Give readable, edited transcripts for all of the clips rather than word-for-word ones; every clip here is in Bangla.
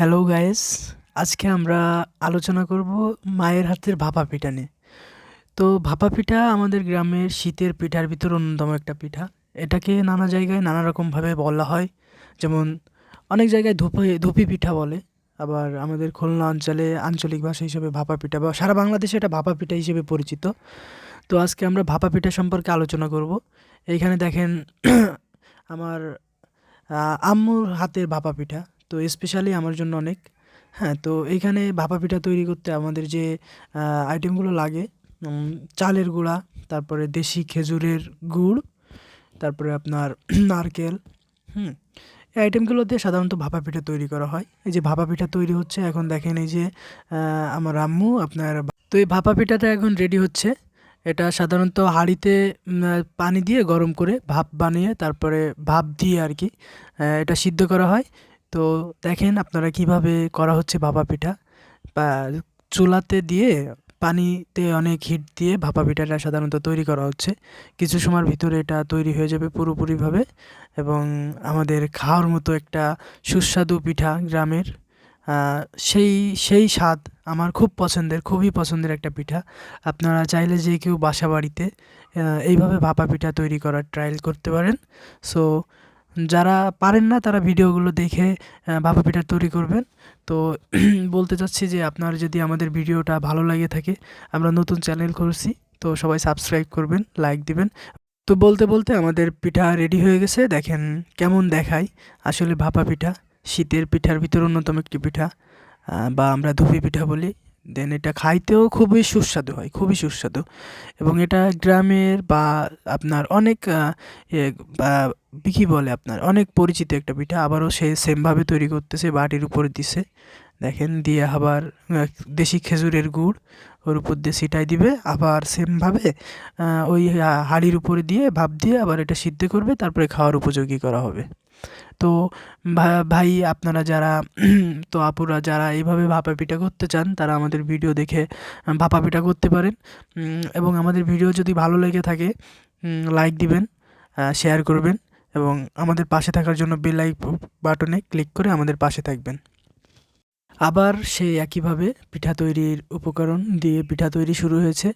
হ্যালো গাইস, আজকে আমরা আলোচনা করব মায়ের হাতের ভাপা পিঠা নিয়ে। তো ভাপা পিঠা আমাদের গ্রামের শীতের পিঠার ভিতর অন্যতম একটা পিঠা। এটাকে নানা জায়গায় নানা রকমভাবে বলা হয়। যেমন অনেক জায়গায় ধুপি পিঠা বলে, আবার আমাদের খুলনা অঞ্চলে আঞ্চলিক ভাষা হিসেবে ভাপা পিঠা বা সারা বাংলাদেশে এটা ভাপা পিঠা হিসেবে পরিচিত। তো আজকে আমরা ভাপা পিঠা সম্পর্কে আলোচনা করব। এইখানে দেখেন আমার আম্মুর হাতের ভাপা পিঠা, তো স্পেশালি আমার জন্য অনেক। হ্যাঁ, তো এইখানে ভাপা পিঠা তৈরি করতে আমাদের যে আইটেমগুলো লাগে, চালের গুঁড়া, তারপরে দেশি খেজুরের গুড়, তারপরে আপনার নারকেল। হুম, এই আইটেমগুলো দিয়ে সাধারণত ভাপা পিঠা তৈরি করা হয়। এই যে ভাপা পিঠা তৈরি হচ্ছে এখন দেখেন, এই যে আমার আম্মু আপনার, তো এই ভাপা পিঠাটা এখন রেডি হচ্ছে। এটা সাধারণত হাঁড়িতে পানি দিয়ে গরম করে ভাপ বানিয়ে তারপরে ভাপ দিয়ে আর কি এটা সিদ্ধ করা হয়। তো দেখেন আপনারা কিভাবে করা হচ্ছে ভাপা পিঠা, বা চুলাতে দিয়ে পানিতে অনেক হিট দিয়ে ভাপা পিঠাটা সাধারণত তৈরি করা হচ্ছে। কিছু সময়ের ভিতরে এটা তৈরি হয়ে যাবে পুরোপুরিভাবে, এবং আমাদের খাওয়ার মতো একটা সুস্বাদু পিঠা গ্রামের। সেই সেই স্বাদ আমার খুব পছন্দের, খুবই পছন্দের একটা পিঠা। আপনারা চাইলে যে কেউ বাসা বাড়িতে এইভাবে ভাপা পিঠা তৈরি করার ট্রায়াল করতে পারেন। সো যারা পারেন না তারা ভিডিওগুলো দেখে ভাপা পিঠা তৈরি করবেন। তো বলতে চাচ্ছি যে আপনার যদি আমাদের ভিডিওটা ভালো লাগে থাকে, আমরা নতুন চ্যানেল করছি, তো সবাই সাবস্ক্রাইব করবেন, লাইক দিবেন। তো বলতে বলতে আমাদের পিঠা রেডি হয়ে গেছে, দেখেন কেমন দেখায়। আসলে ভাপা পিঠা শীতের পিঠার ভিতর অন্যতম একটি পিঠা, বা আমরা ধুপি পিঠা বলি। দেন এটা খাইতেও খুবই সুস্বাদু হয়, খুবই সুস্বাদু। এবং এটা গ্রামের বা আপনার অনেক বা কী বলে আপনার অনেক পরিচিত একটা পিঠা। আবারও সে সেমভাবে তৈরি করতেছে, বাটির উপরে দিছে, দেখেন দিয়ে আবার দেশি খেজুরের গুড় ওর উপর দিয়ে ছিটাই দিবে, আবার সেমভাবে ওই হাঁড়ির উপরে দিয়ে ভাপ দিয়ে আবার এটা সিদ্ধ করবে, তারপরে খাওয়ার উপযোগী করা হবে। তো ভাই আপনারা যারা তো আপুরা যারা এইভাবে ভাপা পিঠা করতে চান, তারা আমাদের ভিডিও দেখে ভাপা পিঠা করতে পারেন। এবং আমাদের ভিডিও যদি ভালো লেগে থাকে, লাইক দিবেন, শেয়ার করবেন, এবং আমাদের পাশে থাকার জন্য বেল বাটনে ক্লিক করে আমাদের পাশে থাকবেন। আবার সেই একইভাবে পিঠা তৈরির উপকরণ দিয়ে পিঠা তৈরি শুরু হয়েছে।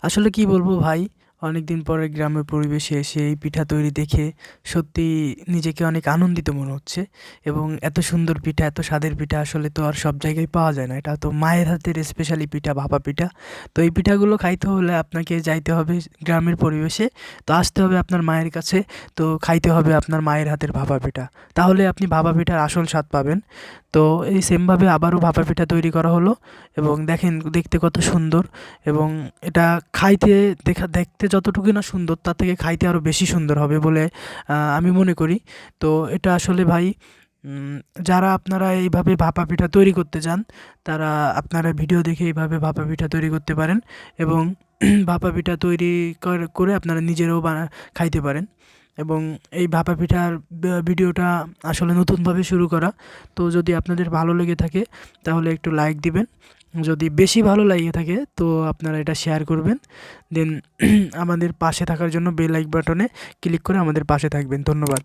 আসলে কি বলবো ভাই, অনেকদিন পরে গ্রামের পরিবেশে এসে এই পিঠা তৈরি দেখে সত্যি নিজেকে অনেক আনন্দিত মনে হচ্ছে। এবং এত সুন্দর পিঠা, এত স্বাদের পিঠা আসলে তো আর সব জায়গায় পাওয়া যায় না। এটা তো মায়ের হাতের স্পেশালি পিঠা, ভাপা পিঠা। তো এই পিঠাগুলো খাইতে হলে আপনাকে যাইতে হবে গ্রামের পরিবেশে, তো আসতে হবে আপনার মায়ের কাছে, তো খাইতে হবে আপনার মায়ের হাতের ভাপা পিঠা। তাহলে আপনি ভাপা পিঠার আসল স্বাদ পাবেন। তো এই সেমভাবে আবারও ভাপা পিঠা তৈরি করা হলো, এবং দেখেন দেখতে কত সুন্দর। এবং এটা খাইতে দেখতে যতটুকু না সুন্দর, তার থেকে খাইতে আরও বেশি সুন্দর হবে বলে আমি মনে করি। তো এটা আসলে ভাই, যারা আপনারা এইভাবে ভাপা পিঠা তৈরি করতে চান, তারা আপনারা ভিডিও দেখে এইভাবে ভাপা পিঠা তৈরি করতে পারেন, এবং ভাপা পিঠা তৈরি করে আপনারা নিজেরাও খাইতে পারেন। এবং এই ভাপা পিঠার ভিডিওটা আসলে নতুনভাবে শুরু করা। তো যদি আপনাদের ভালো লেগে থাকে তাহলে একটু লাইক দিবেন, যদি বেশি ভালো লেগে থাকে তো আপনারা এটা শেয়ার করবেন। দেন আমাদের পাশে থাকার জন্য বেল বাটনে ক্লিক করে আমাদের পাশে থাকবেন। ধন্যবাদ।